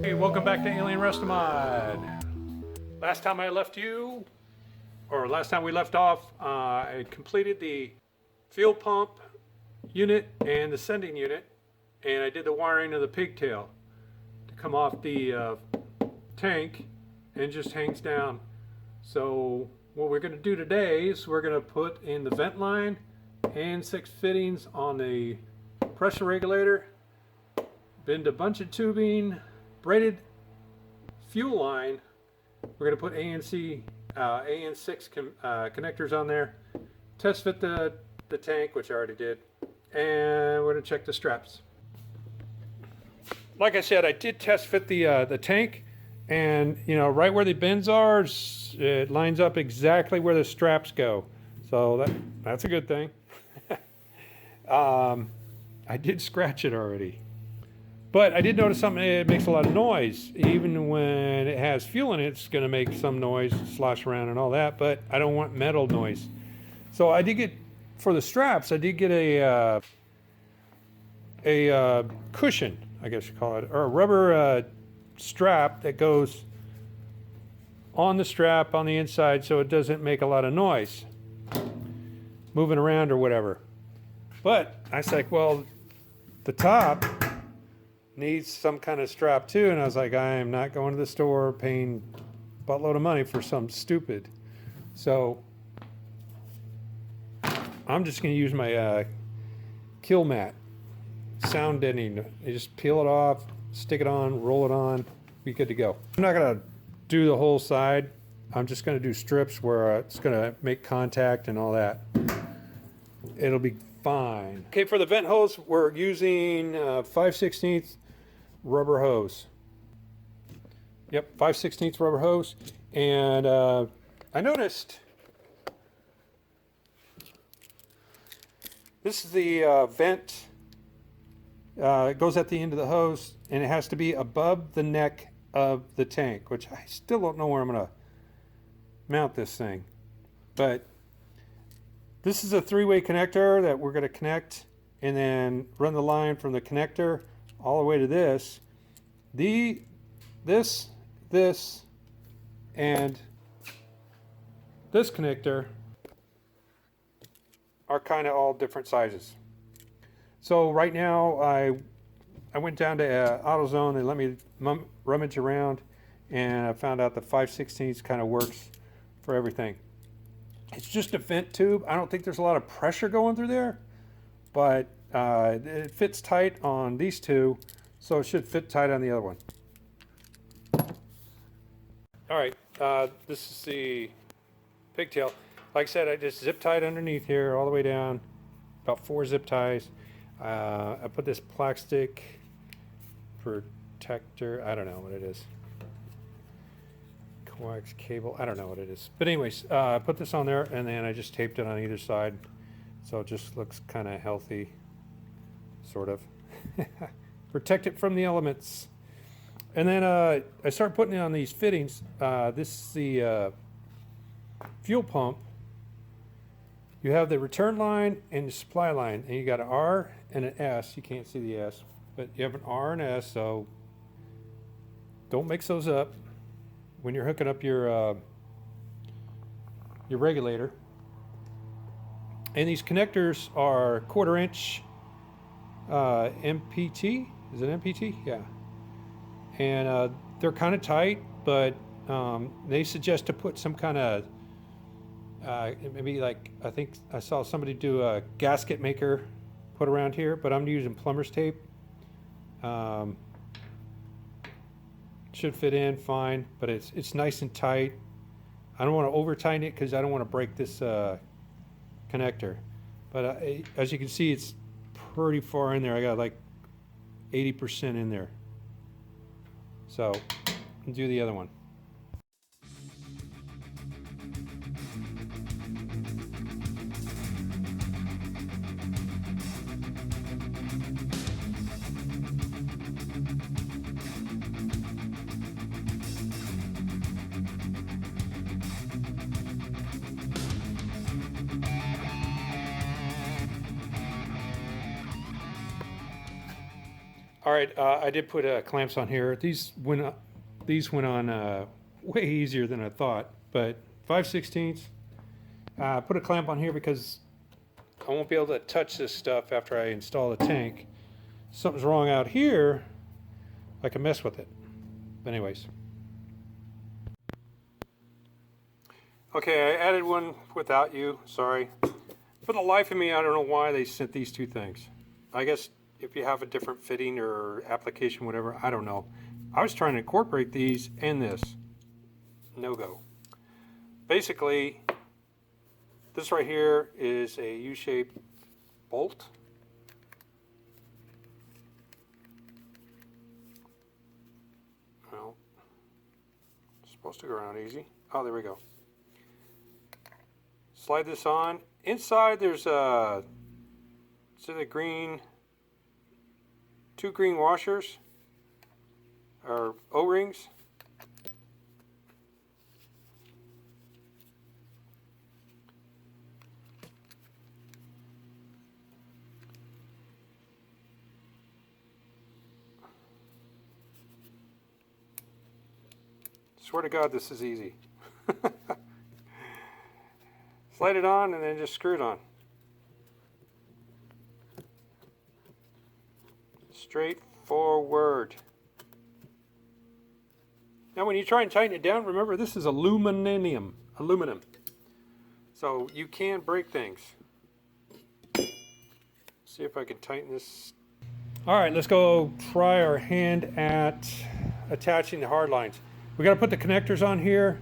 Hey, welcome back to Alien RestoMod. Last time I left you, or last time we left off, I completed the fuel pump unit and the sending unit, and I did the wiring of the pigtail to come off the tank and just hangs down. So what we're going to do today is we're going to put in the vent line and 6 fittings on the pressure regulator, bend a bunch of tubing, braided fuel line. We're going to put AN6 connectors on there, test fit the tank, which I already did, and we're going to check the straps. Like I said, I did test fit the tank, and you know, right where the bends are, it lines up exactly where the straps go. So that's a good thing. I did scratch it already. But I did notice something, it makes a lot of noise. Even when it has fuel in it, it's going to make some noise, slosh around and all that, but I don't want metal noise. So I did get, for the straps, I did get a cushion, I guess you call it, or a rubber strap that goes on the strap on the inside so it doesn't make a lot of noise moving around or whatever. But I was like, well, the top needs some kind of strap too, and I was like, I am not going to the store paying a buttload of money for something stupid. So I'm just going to use my kill mat, sound deadening. You just peel it off, stick it on, roll it on, be good to go. I'm not going to do the whole side. I'm just going to do strips where it's going to make contact and all that. It'll be fine. Okay, for the vent hose, we're using 5/16 rubber hose. Yep, 5/16 rubber hose. And I noticed this is the vent. It goes at the end of the hose, and it has to be above the neck of the tank, which I still don't know where I'm going to mount this thing. But this is a 3-way connector that we're going to connect and then run the line from the connector all the way to this. This, and this connector are kind of all different sizes. So right now I went down to AutoZone. They let me rummage around, and I found out the 5/16 kind of works for everything. It's just a vent tube. I don't think there's a lot of pressure going through there, but it fits tight on these two, so it should fit tight on the other one. All right, this is the pigtail. Like I said, I just zip tied underneath here all the way down, about 4 zip ties. I put this plastic protector, I don't know what it is. Coax cable, I don't know what it is, but anyways, I put this on there, and then I just taped it on either side, so it just looks kind of healthy, sort of. Protect it from the elements. And then I start putting it on these fittings. This is the fuel pump. You have the return line and the supply line, and you got an R and an S. You can't see the S, but you have an R and S, so don't mix those up when you're hooking up your regulator. And these connectors are 1/4 inch MPT. Is it MPT? Yeah. And they're kind of tight, but they suggest to put some kind of maybe, like, I think I saw somebody do a gasket maker put around here, but I'm using plumber's tape. Should fit in fine, but it's nice and tight. I don't want to over tighten it because I don't want to break this connector. But as you can see, it's pretty far in there. I got like 80% in there. So I'll do the other one. All right, I did put clamps on here. These went on way easier than I thought, but 5/16. Put a clamp on here because I won't be able to touch this stuff after I install the tank. Something's wrong out here, I can mess with it. But anyways. Okay, I added one without you, sorry. For the life of me, I don't know why they sent these two things. I guess if you have a different fitting or application, whatever, I don't know. I was trying to incorporate these and this. No go. Basically, this right here is a U-shaped bolt. Well, it's supposed to go around easy. Oh, there we go. Slide this on. Inside there's a two green washers or O-rings. Swear to God, this is easy. Slide it on and then just screw it on. Straightforward. Now when you try and tighten it down, remember this is aluminum. So you can break things. See if I can tighten this. All right, let's go try our hand at attaching the hard lines. We got to put the connectors on here.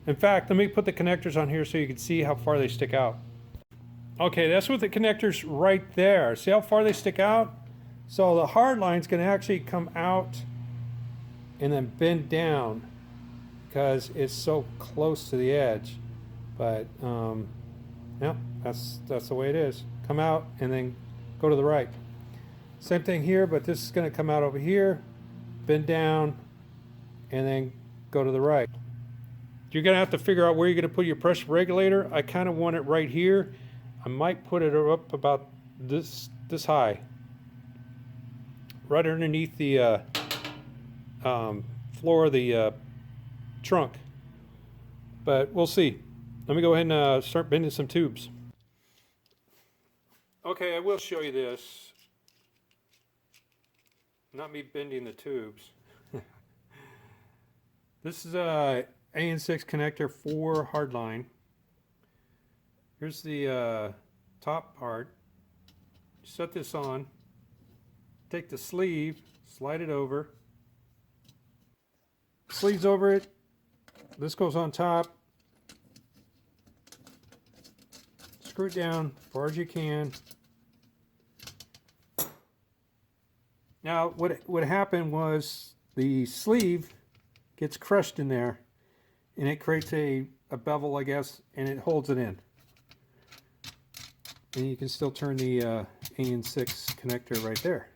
In fact, let me put the connectors on here so you can see how far they stick out. Okay, that's with the connectors right there. See how far they stick out? So the hard line's going to actually come out and then bend down because it's so close to the edge. But yeah, that's the way it is. Come out and then go to the right. Same thing here, but this is going to come out over here, bend down, and then go to the right. You're going to have to figure out where you're going to put your pressure regulator. I kind of want it right here. I might put it up about this high, right underneath the floor of the trunk. But we'll see. Let me go ahead and start bending some tubes. Okay, I will show you this. Not me bending the tubes. This is a AN6 connector for hardline. Here's the top part. Set this on. Take the sleeve, slide it over. Sleeves over it. This goes on top. Screw it down as far as you can. Now, what happened was the sleeve gets crushed in there, and it creates a bevel, I guess, and it holds it in. And you can still turn the AN6 connector right there.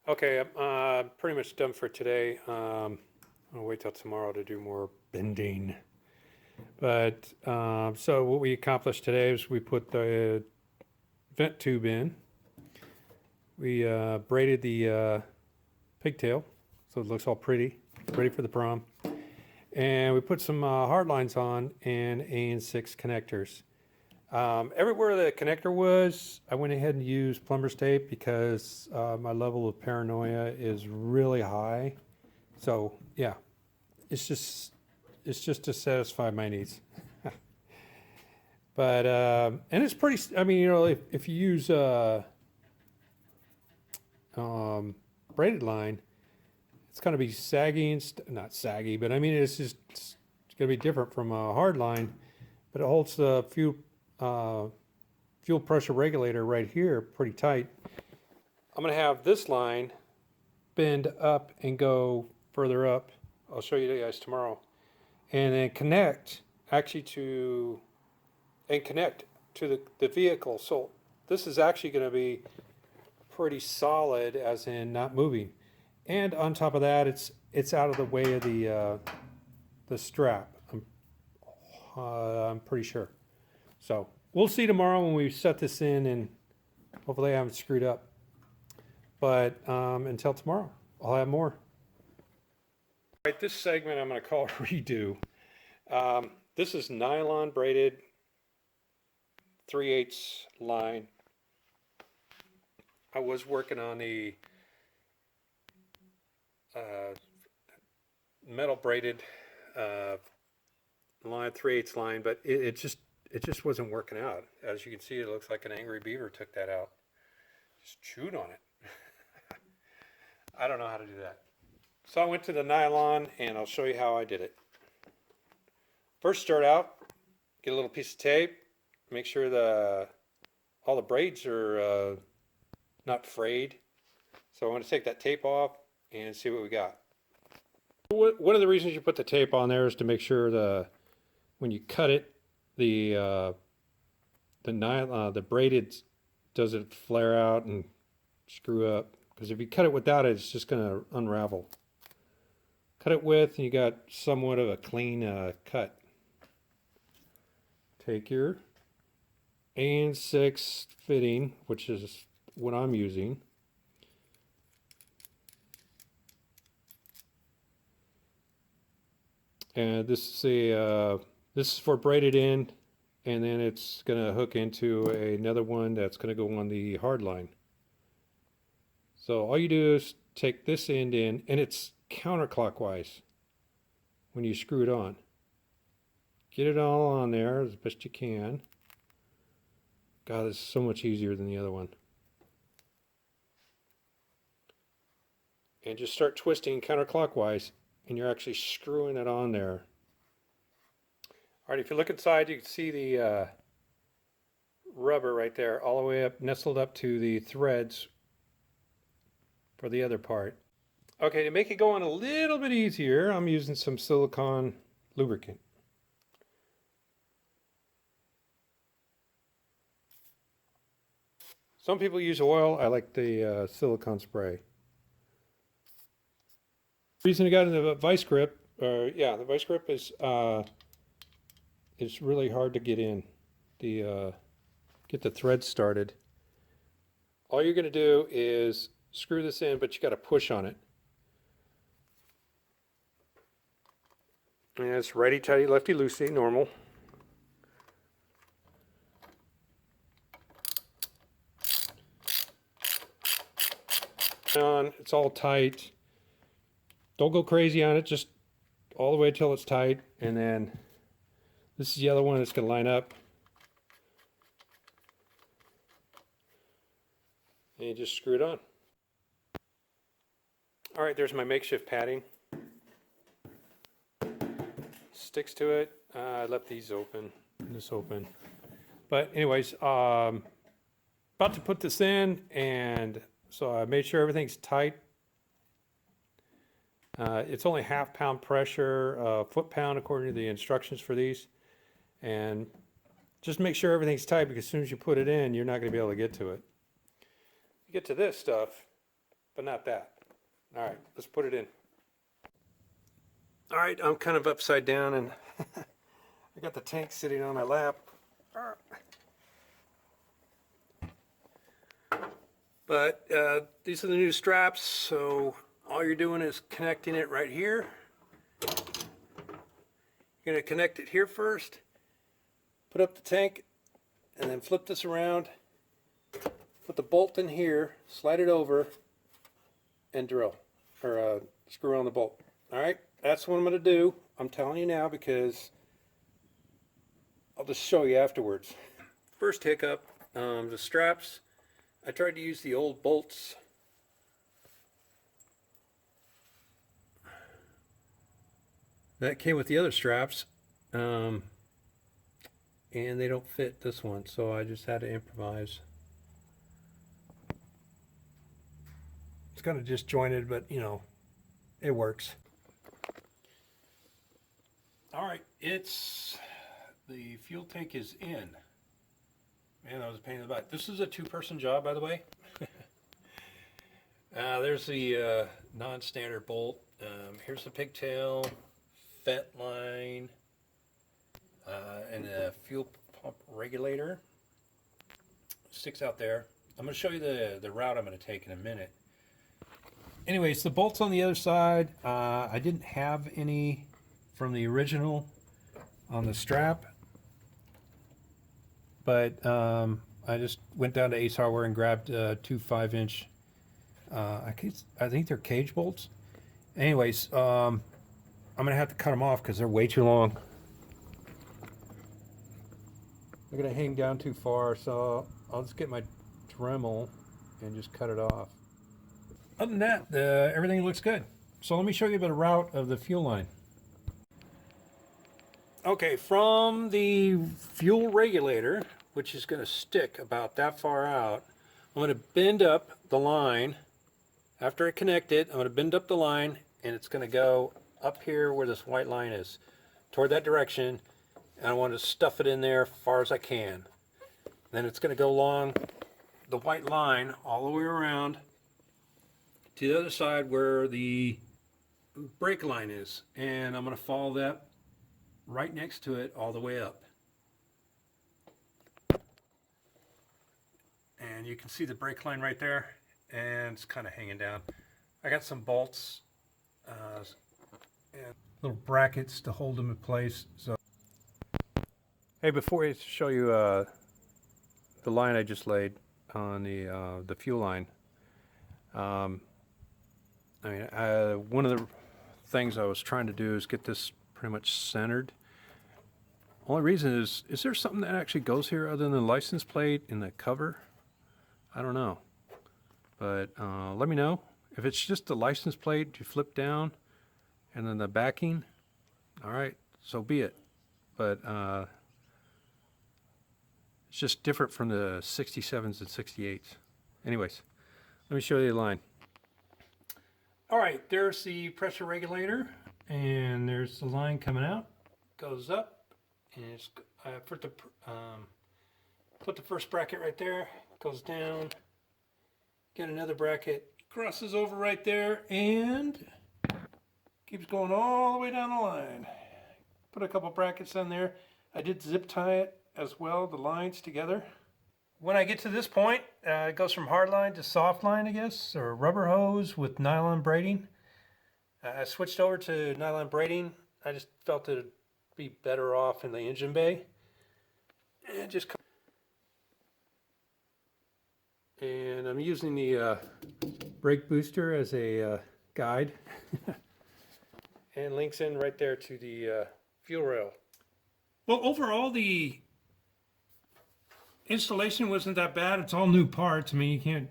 Okay, I'm pretty much done for today. I'll wait till tomorrow to do more bending. But so what we accomplished today is we put the vent tube in. We braided the pigtail so it looks all pretty, ready for the prom. And we put some hard lines on and AN6 connectors. Everywhere the connector was, I went ahead and used plumber's tape because my level of paranoia is really high. So yeah, it's just to satisfy my needs. But and it's pretty. I mean, you know, if you use braided line, it's going to be saggy and not saggy, but I mean it's going to be different from a hard line. But it holds the fuel pressure regulator right here pretty tight. I'm going to have this line bend up and go further up. I'll show you guys tomorrow, and then connect to the vehicle. So this is actually going to be pretty solid, as in not moving. And on top of that, it's out of the way of the strap. I'm pretty sure. So we'll see tomorrow when we set this in, and hopefully I haven't screwed up. But until tomorrow, I'll have more. All right, this segment I'm going to call redo. This is nylon braided 3/8 line. I was working on the metal braided line, 3/8 line, but it just wasn't working out. As you can see, it looks like an angry beaver took that out. Just chewed on it. I don't know how to do that. So I went to the nylon, and I'll show you how I did it. First, start out, get a little piece of tape, make sure all the braids are not frayed. So I want to take that tape off and see what we got. One of the reasons you put the tape on there is to make sure when you cut it, the braided doesn't flare out and screw up. Because if you cut it without it, it's just going to unravel. Cut it with, and you got somewhat of a clean cut. Take your AN6 fitting, which is what I'm using. And this is for braided in, and then it's going to hook into another one that's going to go on the hard line. So all you do is take this end in, and it's counterclockwise when you screw it on. Get it all on there as best you can. God, this is so much easier than the other one. And just start twisting counterclockwise, and you're actually screwing it on there. All right, if you look inside, you can see the rubber right there, all the way up, nestled up to the threads for the other part. Okay, to make it go on a little bit easier, I'm using some silicone lubricant. Some people use oil. I like the silicone spray. The reason I got in the vice grip, the vice grip is it's really hard to get in, get the thread started. All you're going to do is screw this in, but you got to push on it. And it's righty tighty, lefty loosey, normal. It's all tight. Don't go crazy on it, just all the way till it's tight. And then this is the other one that's going to line up. And you just screw it on. All right, there's my makeshift padding. Sticks to it. I left these open, this open. But anyways, about to put this in, and so I made sure everything's tight. It's only half-pound pressure, foot-pound according to the instructions for these. And just make sure everything's tight, because as soon as you put it in, you're not going to be able to get to it. You get to this stuff, but not that. All right, let's put it in. All right, I'm kind of upside down, and I got the tank sitting on my lap. But these are the new straps, so all you're doing is connecting it right here. You're going to connect it here first, put up the tank, and then flip this around, put the bolt in here, slide it over, and drill, or screw on the bolt. All right, that's what I'm going to do. I'm telling you now because I'll just show you afterwards. First hiccup, the straps. I tried to use the old bolts. That came with the other straps, and they don't fit this one, so I just had to improvise. It's kind of disjointed, but you know, it works. All right, the fuel tank is in. Man, that was a pain in the butt. This is a two-person job, by the way. There's the non-standard bolt. Here's the pigtail, fet line, and the fuel pump regulator. Sticks out there. I'm going to show you the route I'm going to take in a minute. Anyways, the bolts on the other side, I didn't have any from the original on the strap, but I just went down to Ace Hardware and grabbed two 5-inch, I think they're cage bolts. Anyways, I'm going to have to cut them off because they're way too long. They're going to hang down too far, so I'll just get my Dremel and just cut it off. Other than that, everything looks good. So let me show you the route of the fuel line. Okay, from the fuel regulator, which is going to stick about that far out, I'm going to bend up the line. After I connect it, I'm going to bend up the line, and it's going to go up here where this white line is, toward that direction, and I want to stuff it in there as far as I can. Then it's going to go along the white line all the way around to the other side where the brake line is, and I'm going to follow that right next to it all the way up. And you can see the brake line right there, and it's kind of hanging down. I got some bolts and little brackets to hold them in place. So, hey, before I show you the line I just laid on the fuel line, one of the things I was trying to do is get this pretty much centered. Only reason is there something that actually goes here other than the license plate and the cover? I don't know. But let me know. If it's just the license plate you flip down and then the backing, all right, so be it. But it's just different from the 67s and 68s. Anyways, let me show you the line. All right, there's the pressure regulator, and there's the line coming out. Goes up, and I put the first bracket right there. Goes down. Get another bracket. Crosses over right there, and keeps going all the way down the line. Put a couple brackets on there. I did zip tie it as well, the lines together. When I get to this point, it goes from hard line to soft line, I guess, or rubber hose with nylon braiding. I switched over to nylon braiding. I just felt it'd be better off in the engine bay. And I'm using the brake booster as a guide. And links in right there to the fuel rail. Well, overall, the installation wasn't that bad. It's all new parts. I mean, you can't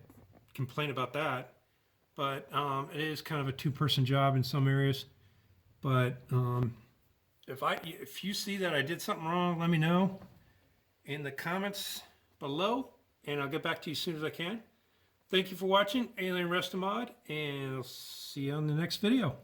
complain about that. But it is kind of a two-person job in some areas. But if you see that I did something wrong, let me know in the comments below, and I'll get back to you as soon as I can. Thank you for watching Alien RestoMod, and I'll see you on the next video.